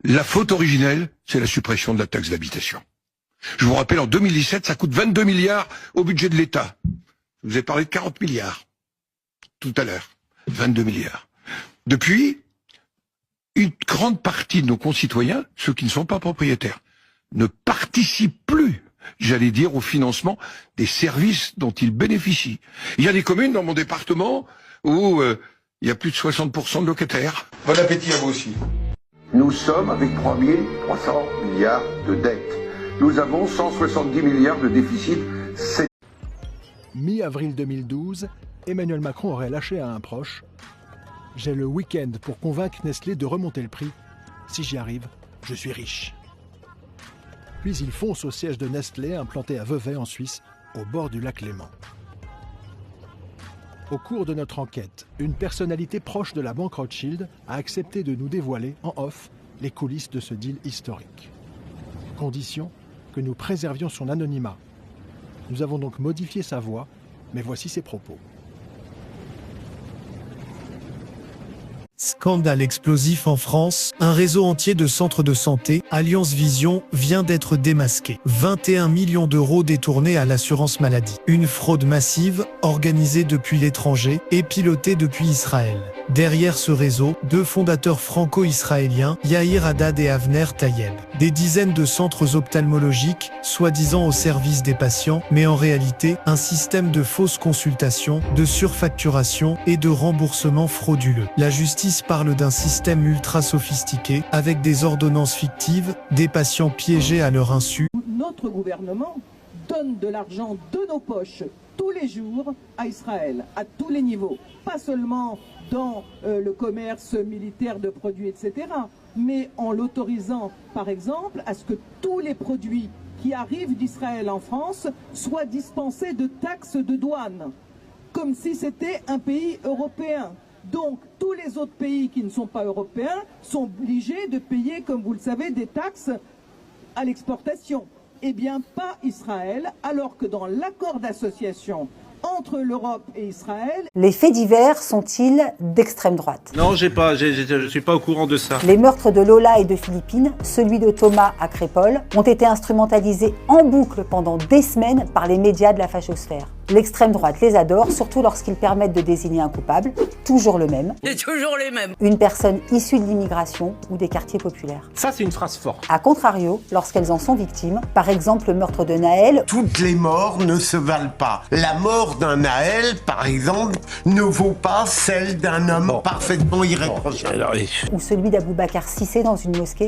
La faute originelle, c'est la suppression de la taxe d'habitation. Je vous rappelle, en 2017, ça coûte 22 milliards au budget de l'État. Je vous ai parlé de 40 milliards tout à l'heure. 22 milliards. Depuis, une grande partie de nos concitoyens, ceux qui ne sont pas propriétaires, ne participent plus, j'allais dire, au financement des services dont ils bénéficient. Il y a des communes dans mon département où il y a plus de 60% de locataires. Bon appétit à vous aussi. Nous sommes avec 3300 milliards de dettes. Nous avons 170 milliards de déficit. Mi-avril 2012, Emmanuel Macron aurait lâché à un proche « J'ai le week-end pour convaincre Nestlé de remonter le prix. Si j'y arrive, je suis riche. » Puis il fonce au siège de Nestlé, implanté à Vevey en Suisse, au bord du lac Léman. Au cours de notre enquête, une personnalité proche de la banque Rothschild a accepté de nous dévoiler, en off, les coulisses de ce deal historique. Condition que nous préservions son anonymat. Nous avons donc modifié sa voix, mais voici ses propos. Scandale explosif en France, un réseau entier de centres de santé, Alliance Vision, vient d'être démasqué. 21 millions d'euros détournés à l'assurance maladie. Une fraude massive, organisée depuis l'étranger et pilotée depuis Israël. Derrière ce réseau, deux fondateurs franco-israéliens, Yair Haddad et Avner Tayeb. Des dizaines de centres ophtalmologiques, soi-disant au service des patients, mais en réalité, un système de fausses consultations, de surfacturation et de remboursement frauduleux. La justice parle d'un système ultra sophistiqué, avec des ordonnances fictives, des patients piégés à leur insu. Notre gouvernement donne de l'argent de nos poches tous les jours à Israël, à tous les niveaux. Pas seulement dans le commerce militaire de produits, etc., mais en l'autorisant, par exemple, à ce que tous les produits qui arrivent d'Israël en France soient dispensés de taxes de douane, comme si c'était un pays européen. Donc, tous les autres pays qui ne sont pas européens sont obligés de payer, comme vous le savez, des taxes à l'exportation. Eh bien, pas Israël, alors que dans l'accord d'association entre l'Europe et Israël... Les faits divers sont-ils d'extrême droite? Non, je suis pas au courant de ça. Les meurtres de Lola et de Philippine, celui de Thomas à Crépol, ont été instrumentalisés en boucle pendant des semaines par les médias de la fachosphère. L'extrême droite les adore, surtout lorsqu'ils permettent de désigner un coupable, toujours le même. C'est toujours les mêmes. Une personne issue de l'immigration ou des quartiers populaires. Ça, c'est une phrase forte. A contrario, lorsqu'elles en sont victimes, par exemple le meurtre de Naël. Toutes les morts ne se valent pas. La mort d'un Naël, par exemple, ne vaut pas celle d'un homme parfaitement irréprochable. Ou celui d'Aboubacar Cissé dans une mosquée.